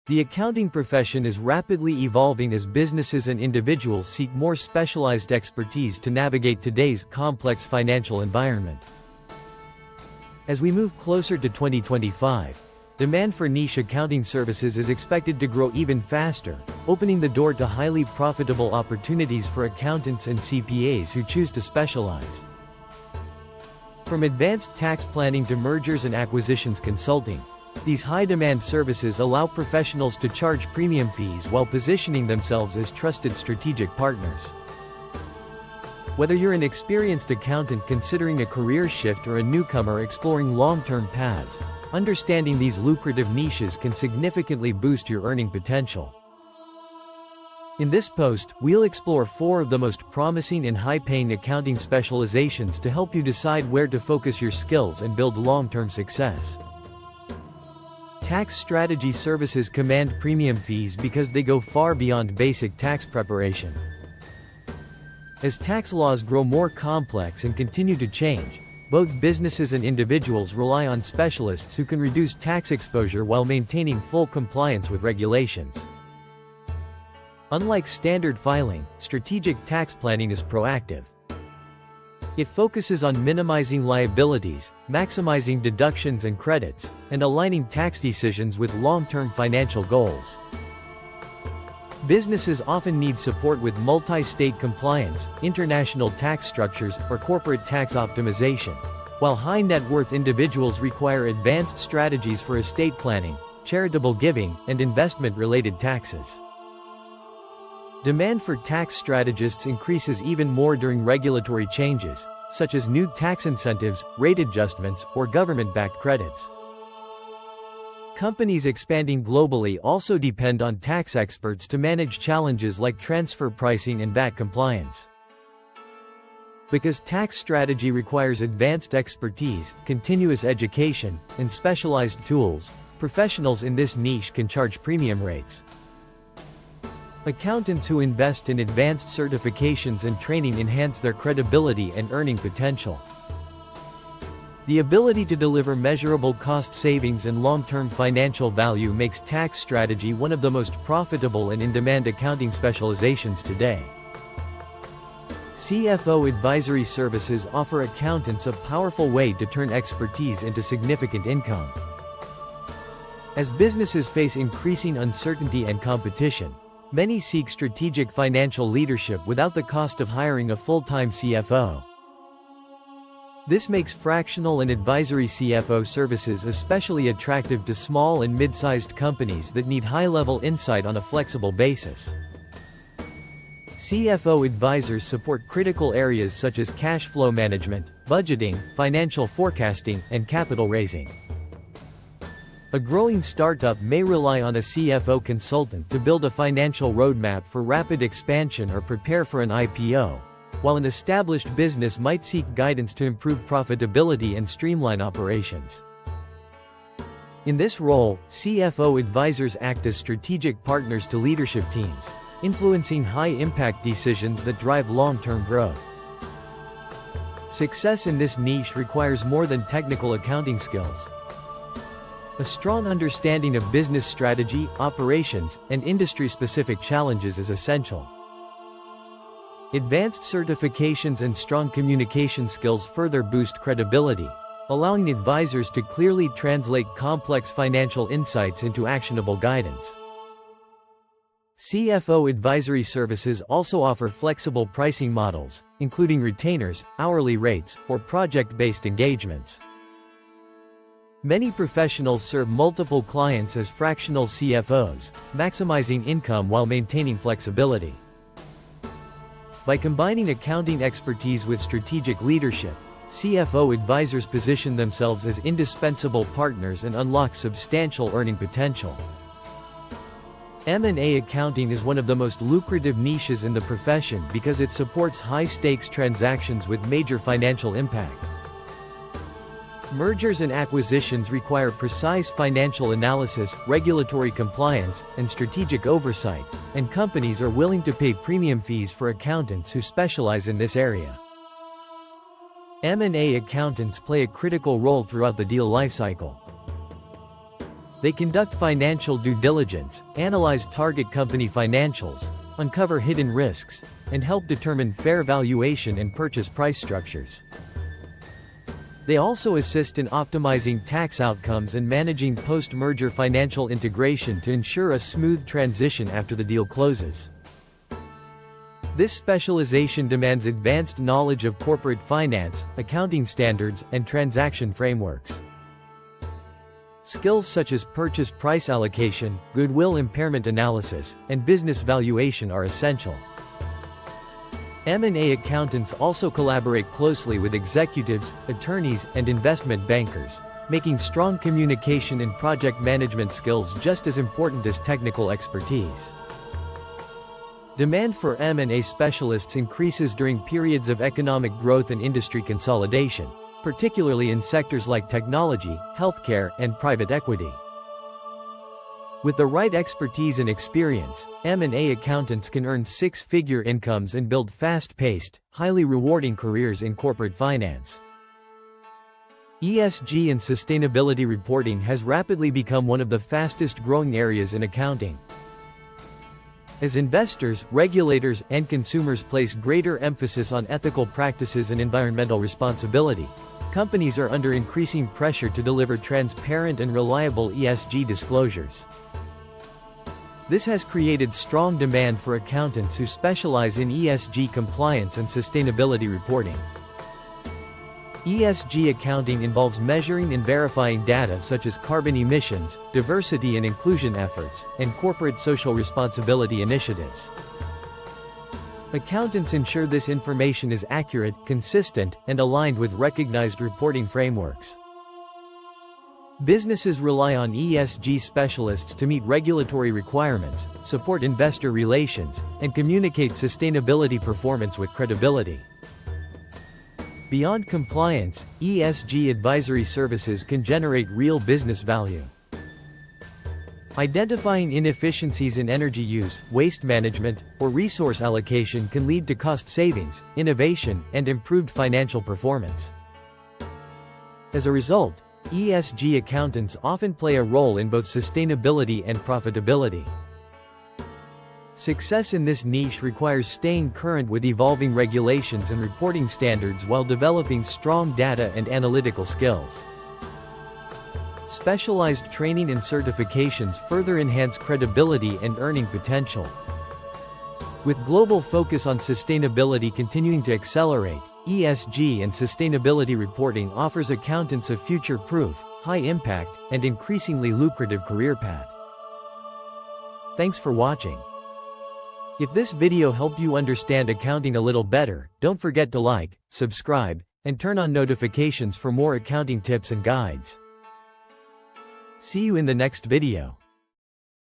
The accounting profession is rapidly evolving as businesses and individuals seek more specialized expertise to navigate today's complex financial environment. As we move closer to 2025, demand for niche accounting services is expected to grow even faster, opening the door to highly profitable opportunities for accountants and CPAs who choose to specialize. From advanced tax planning to mergers and acquisitions consulting, these high-demand services allow professionals to charge premium fees while positioning themselves as trusted strategic partners. Whether you're an experienced accountant considering a career shift or a newcomer exploring long-term paths, understanding these lucrative niches can significantly boost your earning potential. In this post, we'll explore 4 of the most promising and high-paying accounting specializations to help you decide where to focus your skills and build long-term success. Tax strategy services command premium fees because they go far beyond basic tax preparation. As tax laws grow more complex and continue to change, both businesses and individuals rely on specialists who can reduce tax exposure while maintaining full compliance with regulations. Unlike standard filing, strategic tax planning is proactive. It focuses on minimizing liabilities, maximizing deductions and credits, and aligning tax decisions with long-term financial goals. Businesses often need support with multi-state compliance, international tax structures, or corporate tax optimization, while high-net-worth individuals require advanced strategies for estate planning, charitable giving, and investment-related taxes. Demand for tax strategists increases even more during regulatory changes, such as new tax incentives, rate adjustments, or government-backed credits. Companies expanding globally also depend on tax experts to manage challenges like transfer pricing and VAT compliance. Because tax strategy requires advanced expertise, continuous education, and specialized tools, professionals in this niche can charge premium rates. Accountants who invest in advanced certifications and training enhance their credibility and earning potential. The ability to deliver measurable cost savings and long-term financial value makes tax strategy one of the most profitable and in-demand accounting specializations today. CFO advisory services offer accountants a powerful way to turn expertise into significant income. As businesses face increasing uncertainty and competition, many seek strategic financial leadership without the cost of hiring a full-time CFO. This makes fractional and advisory CFO services especially attractive to small and mid-sized companies that need high-level insight on a flexible basis. CFO advisors support critical areas such as cash flow management, budgeting, financial forecasting, and capital raising. A growing startup may rely on a CFO consultant to build a financial roadmap for rapid expansion or prepare for an IPO, while an established business might seek guidance to improve profitability and streamline operations. In this role, CFO advisors act as strategic partners to leadership teams, influencing high-impact decisions that drive long-term growth. Success in this niche requires more than technical accounting skills. A strong understanding of business strategy, operations, and industry-specific challenges is essential. Advanced certifications and strong communication skills further boost credibility, allowing advisors to clearly translate complex financial insights into actionable guidance. CFO advisory services also offer flexible pricing models, including retainers, hourly rates, or project-based engagements. Many professionals serve multiple clients as fractional CFOs, maximizing income while maintaining flexibility. By combining accounting expertise with strategic leadership, CFO advisors position themselves as indispensable partners and unlock substantial earning potential. M&A accounting is one of the most lucrative niches in the profession because it supports high-stakes transactions with major financial impact. Mergers and acquisitions require precise financial analysis, regulatory compliance, and strategic oversight, and companies are willing to pay premium fees for accountants who specialize in this area. M&A accountants play a critical role throughout the deal lifecycle. They conduct financial due diligence, analyze target company financials, uncover hidden risks, and help determine fair valuation and purchase price structures. They also assist in optimizing tax outcomes and managing post-merger financial integration to ensure a smooth transition after the deal closes. This specialization demands advanced knowledge of corporate finance, accounting standards, and transaction frameworks. Skills such as purchase price allocation, goodwill impairment analysis, and business valuation are essential. M&A accountants also collaborate closely with executives, attorneys, and investment bankers, making strong communication and project management skills just as important as technical expertise. Demand for M&A specialists increases during periods of economic growth and industry consolidation, particularly in sectors like technology, healthcare, and private equity. With the right expertise and experience, M&A accountants can earn six-figure incomes and build fast-paced, highly rewarding careers in corporate finance. ESG and sustainability reporting has rapidly become one of the fastest-growing areas in accounting. As investors, regulators, and consumers place greater emphasis on ethical practices and environmental responsibility, companies are under increasing pressure to deliver transparent and reliable ESG disclosures. This has created strong demand for accountants who specialize in ESG compliance and sustainability reporting. ESG accounting involves measuring and verifying data such as carbon emissions, diversity and inclusion efforts, and corporate social responsibility initiatives. Accountants ensure this information is accurate, consistent, and aligned with recognized reporting frameworks. Businesses rely on ESG specialists to meet regulatory requirements, support investor relations, and communicate sustainability performance with credibility. Beyond compliance, ESG advisory services can generate real business value. Identifying inefficiencies in energy use, waste management, or resource allocation can lead to cost savings, innovation, and improved financial performance. As a result, ESG accountants often play a role in both sustainability and profitability. Success in this niche requires staying current with evolving regulations and reporting standards while developing strong data and analytical skills. Specialized training and certifications further enhance credibility and earning potential. With global focus on sustainability continuing to accelerate, ESG and sustainability reporting offers accountants a future-proof, high-impact, and increasingly lucrative career path. Thanks for watching. If this video helped you understand accounting a little better, don't forget to like, subscribe, and turn on notifications for more accounting tips and guides. See you in the next video.